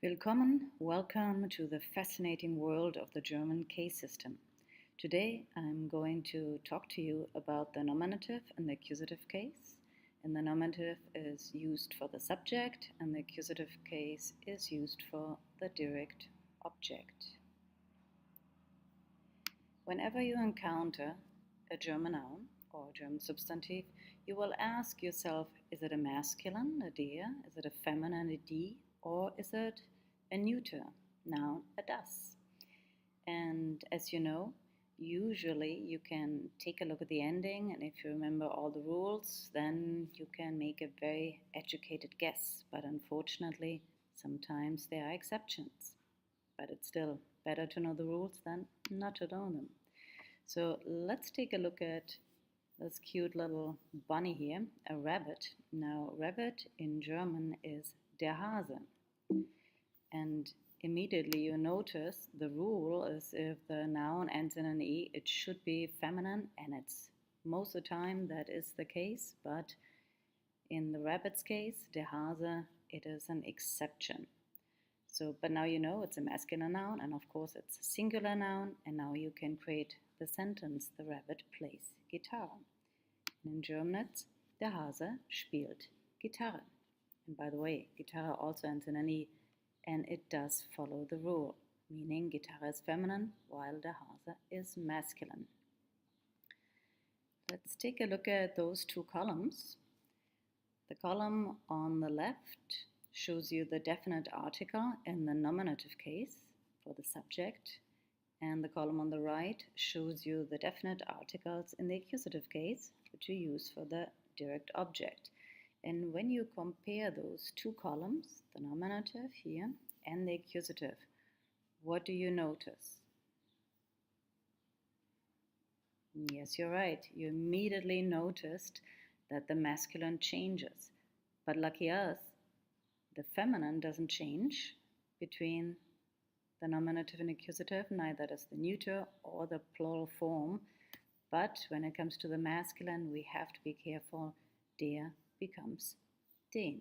Willkommen, welcome to the fascinating world of the German case system. Today I'm going to talk to you about the nominative and the accusative case. And the nominative is used for the subject and the accusative case is used for the direct object. Whenever you encounter a German noun or German substantive, you will ask yourself, is it a masculine, a der, is it a feminine, a die, or is it a neuter noun, a das? And as you know, usually you can take a look at the ending, and if you remember all the rules, then you can make a very educated guess. But unfortunately, sometimes there are exceptions. But it's still better to know the rules than not to know them. So let's take a look at this cute little bunny here, a rabbit. Now, rabbit in German is der Hase. And immediately you notice the rule is if the noun ends in an E, it should be feminine, and it's most of the time that is the case, but in the rabbit's case, der Hase, it is an exception. So, but now you know it's a masculine noun, and of course it's a singular noun, and now you can create the sentence, the rabbit plays Gitarre. And in German it's, der Hase spielt Gitarre. And by the way, Gitarre also ends in an E, and it does follow the rule, meaning Gitarre is feminine while der Hase is masculine. Let's take a look at those two columns. The column on the left shows you the definite article in the nominative case for the subject, and the column on the right shows you the definite articles in the accusative case, which you use for the direct object. And when you compare those two columns, the nominative here and the accusative, what do you notice? Yes, you're right. You immediately noticed that the masculine changes. But lucky us, the feminine doesn't change between the nominative and accusative, neither does the neuter or the plural form. But when it comes to the masculine, we have to be careful. Der becomes den.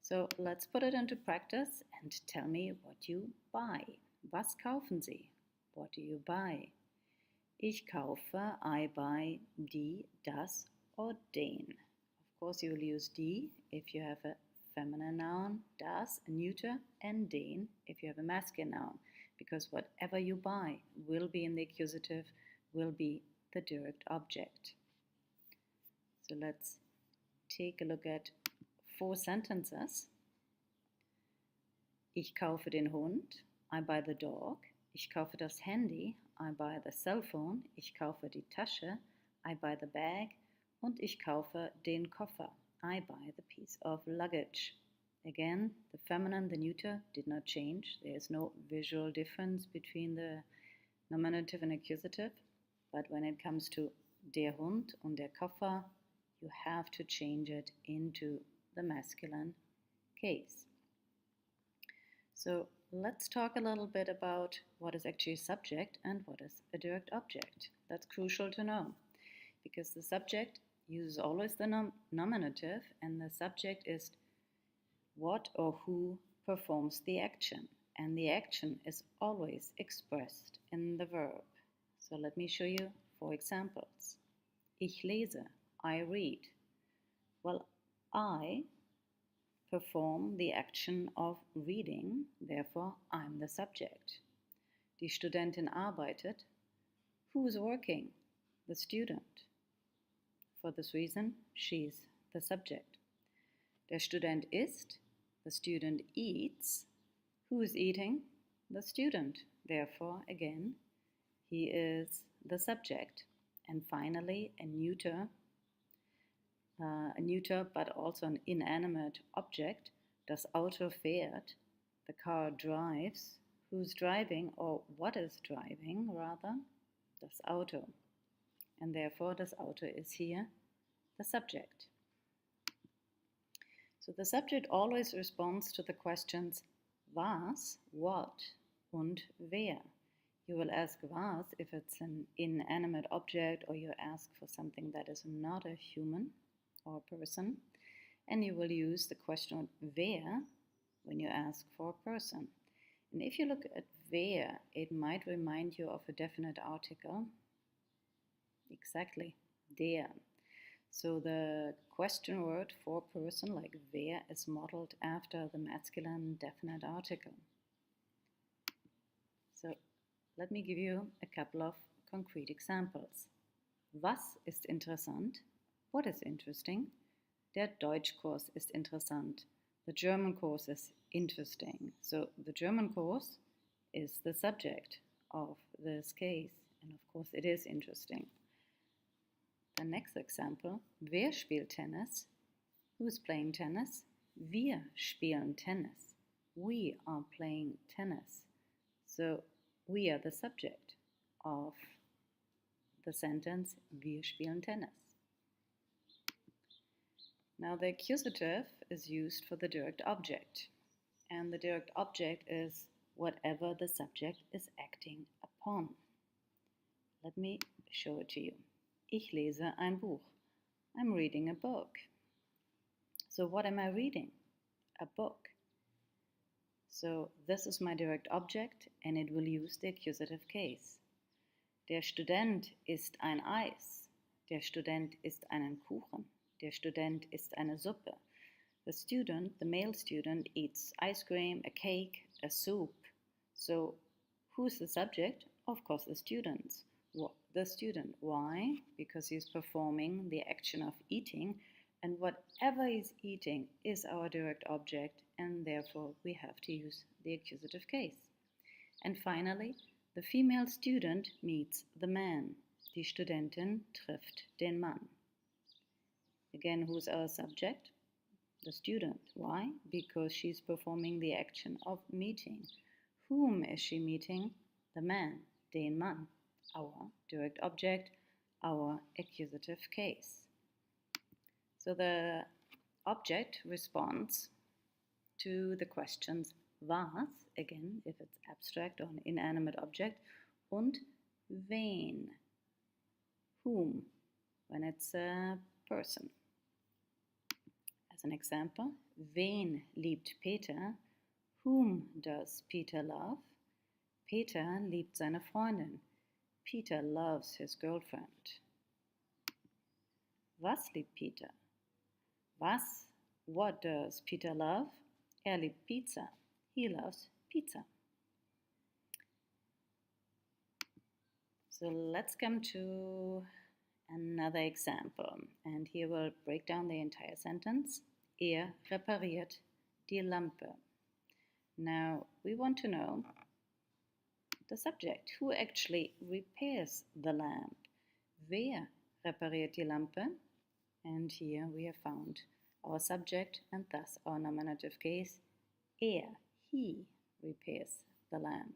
So let's put it into practice and tell me what you buy. Was kaufen Sie? What do you buy? Ich kaufe, I buy, die, das, or den. Of course you will use die if you have a feminine noun, das, a neuter, and den if you have a masculine noun, because whatever you buy will be in the accusative, will be the direct object. So let's take a look at 4 sentences. Ich kaufe den Hund, I buy the dog. Ich kaufe das Handy, I buy the cell phone. Ich kaufe die Tasche, I buy the bag. Und ich kaufe den Koffer, I buy the piece of luggage. Again, the feminine, the neuter did not change. There is no visual difference between the nominative and accusative. But when it comes to der Hund und der Koffer, you have to change it into the masculine case. So let's talk a little bit about what is actually a subject and what is a direct object. That's crucial to know, because the subject uses always the nominative, and the subject is what or who performs the action, and the action is always expressed in the verb. So let me show you 4 examples. Ich lese, I read. Well, I perform the action of reading, therefore I'm the subject. Die Studentin arbeitet. Who is working? The student. For this reason, she's the subject. Der Student isst. The student eats. Who is eating? The student. Therefore, again, he is the subject. And finally, a neuter but also an inanimate object. Das Auto fährt. The car drives. Who's driving, or what is driving rather? Das Auto. And therefore das Auto is here the subject. So the subject always responds to the questions was, what, und wer. You will ask was if it's an inanimate object, or you ask for something that is not a human or person. And you will use the question wer when you ask for a person. And if you look at wer, it might remind you of a definite article. Exactly, der. So the question word for person like wer is modeled after the masculine definite article. So let me give you a couple of concrete examples. Was ist interessant? What is interesting? Der Deutschkurs ist interessant. The German course is interesting. So the German course is the subject of this case, and of course it is interesting. The next example, wer spielt Tennis? Who's playing tennis? Wir spielen Tennis. We are playing tennis. So we are the subject of the sentence, wir spielen Tennis. Now the accusative is used for the direct object. And the direct object is whatever the subject is acting upon. Let me show it to you. Ich lese ein Buch. I'm reading a book. So what am I reading? A book. So this is my direct object and it will use the accusative case. Der Student isst ein Eis. Der Student isst einen Kuchen. Der Student isst eine Suppe. The student, the male student, eats ice cream, a cake, a soup. So who's the subject? Of course, the student. The student. Why? Because he's performing the action of eating, and whatever he's eating is our direct object, and therefore we have to use the accusative case. And finally, the female student meets the man. Die Studentin trifft den Mann. Again, who's our subject? The student. Why? Because she's performing the action of meeting. Whom is she meeting? The man, den Mann. Our direct object, our accusative case. So the object responds to the questions was, again, if it's abstract or an inanimate object, und wen, whom, when it's a person. As an example, wen liebt Peter? Whom does Peter love? Peter liebt seine Freundin. Peter loves his girlfriend. Was liebt Peter? What does Peter love? Liebt Pizza. He loves pizza. So let's come to another example. And here we'll break down the entire sentence. Repariert die Lampe. Now we want to know the subject. Who actually repairs the lamp? Wer repariert die Lampe? And here we have found our subject and thus our nominative case. He repairs the lamp.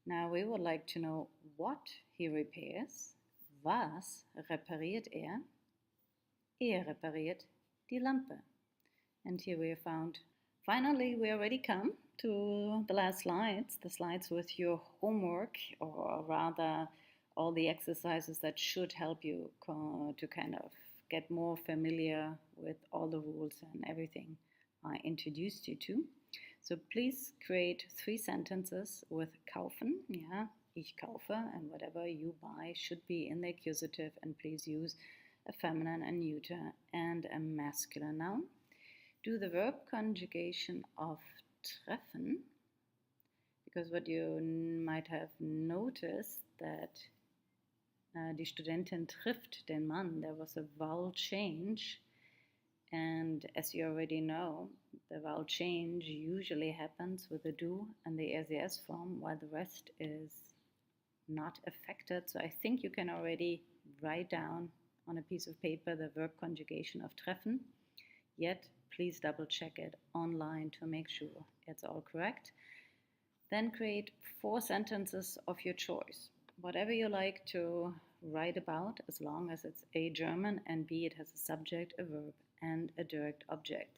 Now we would like to know what he repairs. Was repariert er? Repariert die Lampe. And here we have found, finally we already come to the last slides, the slides with your homework, or rather all the exercises that should help you to kind of get more familiar with all the rules and everything I introduced you to. So please create 3 sentences with kaufen, yeah, ich kaufe, and whatever you buy should be in the accusative, and please use a feminine, a neuter, and a masculine noun. Do the verb conjugation of treffen, because what you might have noticed that die Studentin trifft den Mann, there was a vowel change, and as you already know, the vowel change usually happens with the do and the SES form, while the rest is not affected. So I think you can already write down on a piece of paper the verb conjugation of treffen, yet please double check it online to make sure it's all correct. Then create 4 sentences of your choice. Whatever you like to write about, as long as it's A, German, and B, it has a subject, a verb, and a direct object.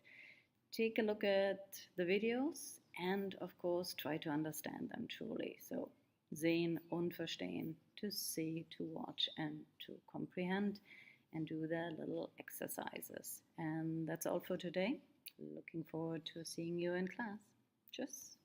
Take a look at the videos and, of course, try to understand them truly. So, sehen und verstehen, to see, to watch, and to comprehend, and do the little exercises. And that's all for today. looking forward to seeing you in class. Tschüss.